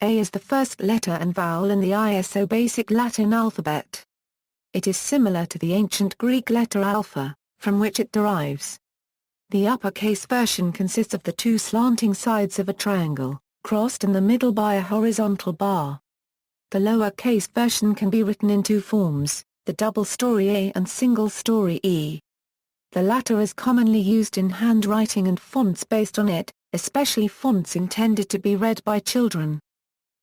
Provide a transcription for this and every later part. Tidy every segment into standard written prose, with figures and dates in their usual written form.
A is the first letter and vowel in the ISO basic Latin alphabet. It is similar to the ancient Greek letter alpha, from which it derives. The uppercase version consists of the two slanting sides of a triangle, crossed in the middle by a horizontal bar. The lowercase version can be written in two forms, the double-storey A and single-storey E. The latter is commonly used in handwriting and fonts based on it, especially fonts intended to be read by children.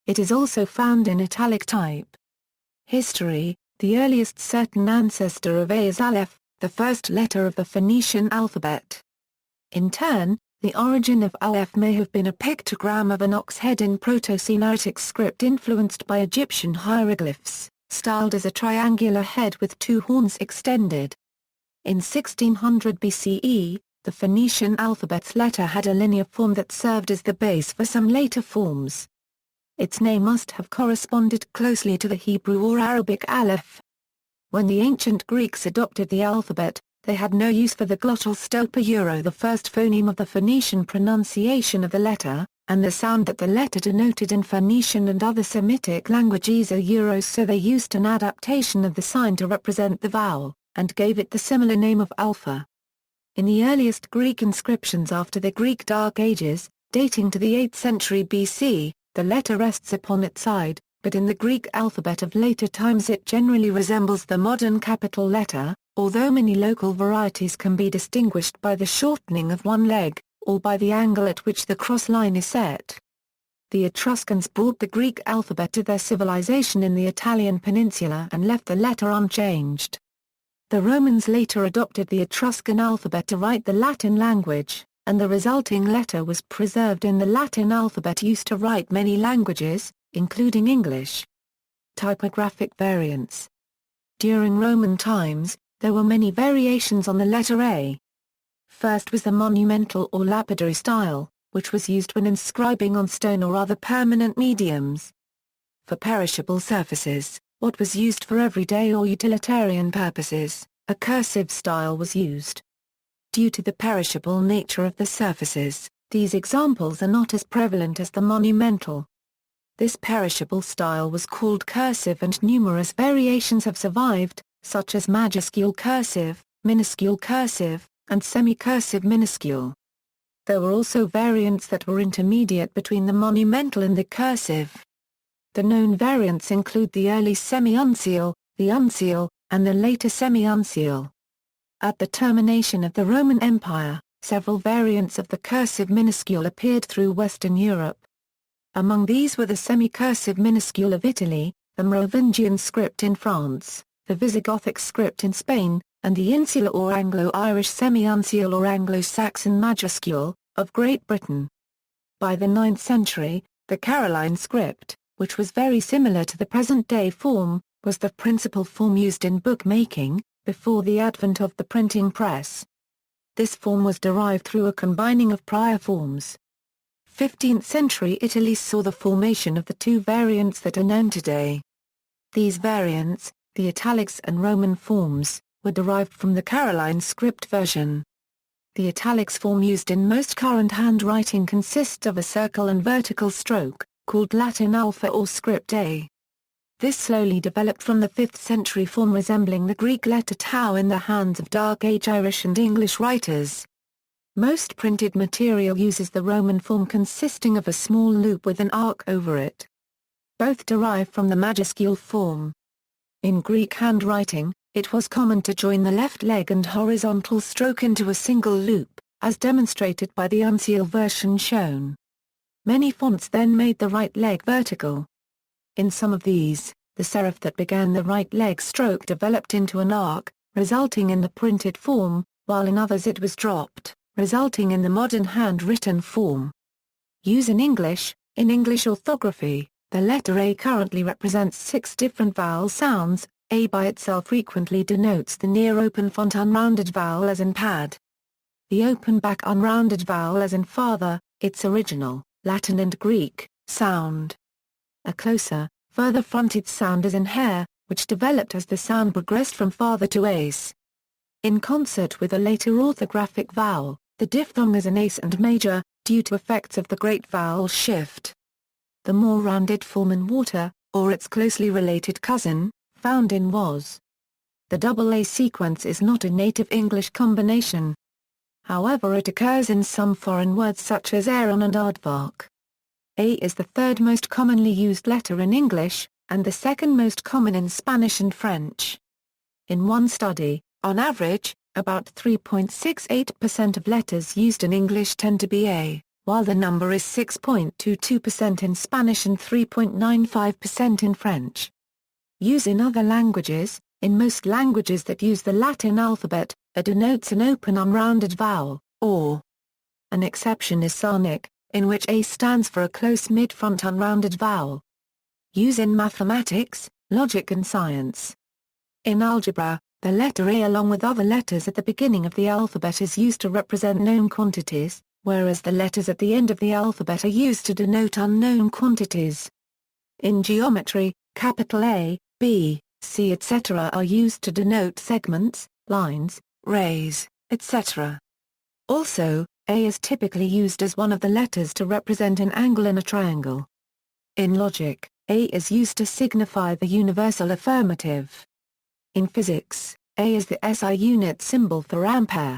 It is also found in italic type. History: the earliest certain ancestor of A is Aleph, the first letter of the Phoenician alphabet. In turn, the origin of Aleph may have been a pictogram of an ox head in Proto-Sinaitic script influenced by Egyptian hieroglyphs, styled as a triangular head with two horns extended. In 1600 BCE, the Phoenician alphabet's letter had a linear form that served as the base for some later forms. Its name must have corresponded closely to the Hebrew or Arabic Aleph. When the ancient Greeks adopted the alphabet, they had no use for the glottal stoppa the first phoneme of the Phoenician pronunciation of the letter, and the sound that the letter denoted in Phoenician and other Semitic languages so they used an adaptation of the sign to represent the vowel, and gave it the similar name of alpha. In the earliest Greek inscriptions after the Greek Dark Ages, dating to the 8th century BC, the letter rests upon its side, but in the Greek alphabet of later times it generally resembles the modern capital letter, although many local varieties can be distinguished by the shortening of one leg, or by the angle at which the cross line is set. The Etruscans brought the Greek alphabet to their civilization in the Italian peninsula and left the letter unchanged. The Romans later adopted the Etruscan alphabet to write the Latin language, and the resulting letter was preserved in the Latin alphabet used to write many languages, including English. Typographic variants. During Roman times, there were many variations on the letter A. First was the monumental or lapidary style, which was used when inscribing on stone or other permanent mediums. For perishable surfaces, what was used for everyday or utilitarian purposes, a cursive style was used. Due to the perishable nature of the surfaces, these examples are not as prevalent as the monumental. This perishable style was called cursive and numerous variations have survived, such as majuscule cursive, minuscule cursive, and semi-cursive minuscule. There were also variants that were intermediate between the monumental and the cursive. The known variants include the early semi-uncial, the uncial, and the later semi-uncial. At the termination of the Roman Empire, several variants of the cursive minuscule appeared through Western Europe. Among these were the semi-cursive minuscule of Italy, the Merovingian script in France, the Visigothic script in Spain, and the insular or Anglo-Irish semi-uncial or Anglo-Saxon majuscule, of Great Britain. By the 9th century, the Caroline script, which was very similar to the present-day form, was the principal form used in bookmaking, before the advent of the printing press. This form was derived through a combining of prior forms. 15th century Italy saw the formation of the two variants that are known today. These variants, the Italics and Roman forms, were derived from the Caroline script version. The Italics form used in most current handwriting consists of a circle and vertical stroke, called Latin alpha or script A. This slowly developed from the 5th century form resembling the Greek letter tau in the hands of Dark Age Irish and English writers. Most printed material uses the Roman form consisting of a small loop with an arc over it. Both derive from the majuscule form. In Greek handwriting, it was common to join the left leg and horizontal stroke into a single loop, as demonstrated by the uncial version shown. Many fonts then made the right leg vertical. In some of these, the serif that began the right leg stroke developed into an arc, resulting in the printed form, while in others it was dropped, resulting in the modern handwritten form. Use in English orthography, the letter A currently represents 6 different vowel sounds. A by itself frequently denotes the near-open font unrounded vowel as in pad. The open back unrounded vowel as in father, its original, Latin and Greek, sound. A closer, further fronted sound as in hair, which developed as the sound progressed from father to ace. In concert with a later orthographic vowel, the diphthong is an ace and major, due to effects of the great vowel shift. the more rounded form in water, or its closely related cousin, found in was. The double A sequence is not a native English combination. However, it occurs in some foreign words such as Aaron and aardvark. A is the third most commonly used letter in English, and the second most common in Spanish and French. In one study, on average, about 3.68% of letters used in English tend to be A, while the number is 6.22% in Spanish and 3.95% in French. Use in other languages. In most languages that use the Latin alphabet, A denotes an open unrounded vowel, or. An exception is Sarnic, in which A stands for a close mid-front unrounded vowel. Use in mathematics, logic and science. In algebra, the letter A along with other letters at the beginning of the alphabet is used to represent known quantities, whereas the letters at the end of the alphabet are used to denote unknown quantities. In geometry, capital A, B, C etc. are used to denote segments, lines, rays, etc. Also, A is typically used as one of the letters to represent an angle in a triangle. In logic, A is used to signify the universal affirmative. In physics, A is the SI unit symbol for ampere.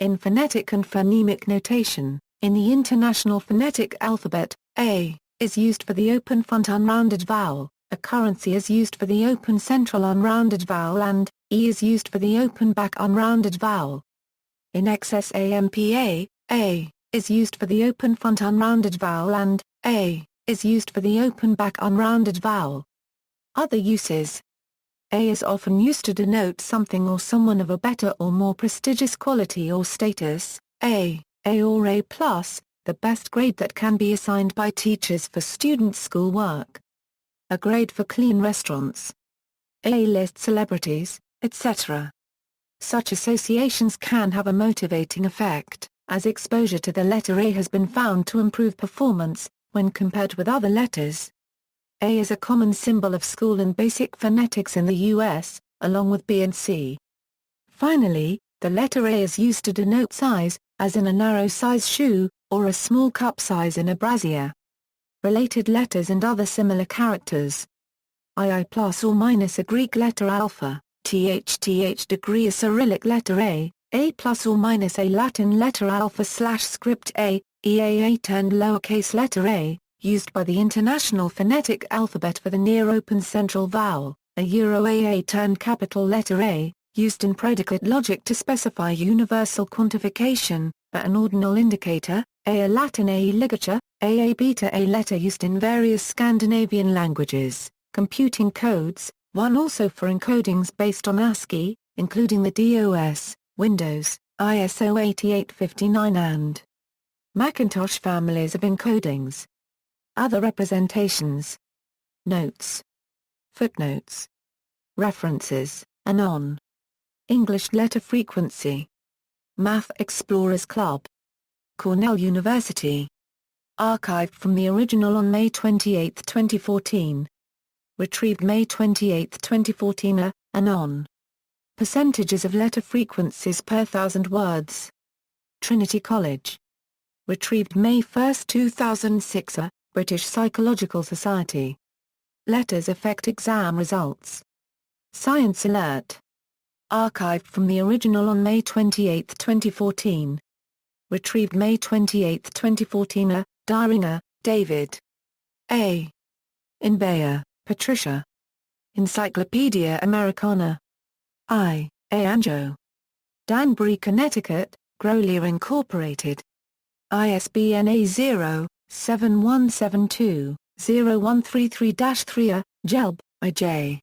In phonetic and phonemic notation, in the International Phonetic Alphabet, A is used for the open front unrounded vowel, a currency is used for the open central unrounded vowel and E is used for the open back unrounded vowel. In XSAMPA, A is used for the open front unrounded vowel and A is used for the open back unrounded vowel. Other uses. A is often used to denote something or someone of a better or more prestigious quality or status. A or A+, the best grade that can be assigned by teachers for students' schoolwork. A grade for clean restaurants. A-list celebrities, etc. Such associations can have a motivating effect, as exposure to the letter A has been found to improve performance, when compared with other letters. A is a common symbol of school and basic phonetics in the U.S., along with B and C. Finally, the letter A is used to denote size, as in a narrow size shoe, or a small cup size in a brassiere. Related letters and other similar characters. II plus or minus a Greek letter alpha, THTH degree a Cyrillic letter A plus or minus a Latin letter alpha / script A, EA turned lowercase letter A, used by the International Phonetic Alphabet for the near-open central vowel, a Euro AA turned capital letter A, used in predicate logic to specify universal quantification, an ordinal indicator, a Latin A ligature, a beta A letter used in various Scandinavian languages, computing codes, one also for encodings based on ASCII, including the DOS, Windows, ISO 8859 and Macintosh families of encodings. Other representations. Notes. Footnotes. References, Anon. English letter frequency. Math Explorers Club. Cornell University. Archived from the original on May 28, 2014. Retrieved May 28, 2014. Anon. Percentages of letter frequencies per 1,000 words. Trinity College. Retrieved May 1, 2006. British Psychological Society. Letters affect exam results. Science Alert. Archived from the original on May 28, 2014. Retrieved May 28, 2014. Dieringer, David. A. Inbeyer, Patricia. Encyclopedia Americana. I. A. Anjo. Danbury, Connecticut, Grolier Incorporated. ISBN A0-7172-0133-3. Gelb, I.J.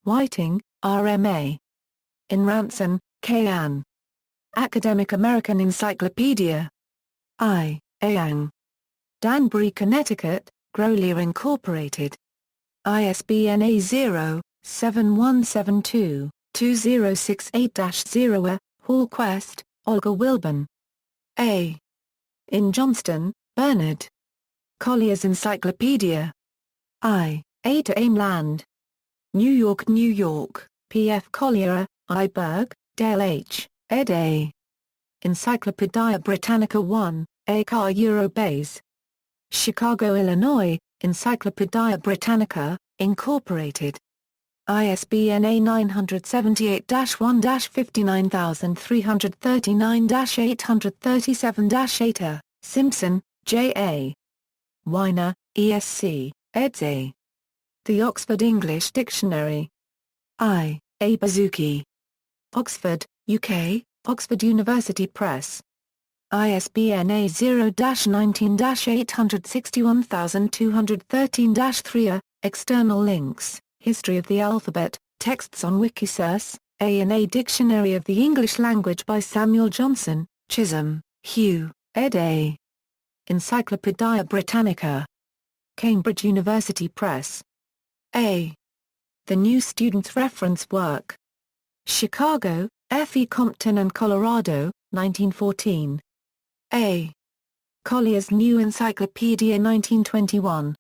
Whiting, R.M.A. In Ranson, K. Ann. Academic American Encyclopedia. I. A. Yang. Danbury, Connecticut, Grolier Incorporated. ISBN A0-7172-2068-0. Hallquist, Olga Wilburn. A. In Johnston, Bernard. Collier's Encyclopedia. I. A. to Aimland. New York, New York, P. F. Collier, I. Berg, Dale H., ed. A. Encyclopaedia Britannica 1, A. Car Euro Bays. Chicago, Illinois, Encyclopædia Britannica, Incorporated. ISBN A978-59339-837-8. Simpson, J. A. Weiner, ESC, eds. A. The Oxford English Dictionary. I. A. Bazuki. Oxford, UK, Oxford University Press. ISBN A0-19-861213-3. External links: History of the Alphabet, texts on Wikisource, A&A Dictionary of the English Language by Samuel Johnson, Chisholm, Hugh, ed. A. Encyclopædia Britannica. Cambridge University Press. A. The New Student's Reference Work. Chicago, F. E. Compton and Colorado, 1914. A. Collier's New Encyclopedia 1921.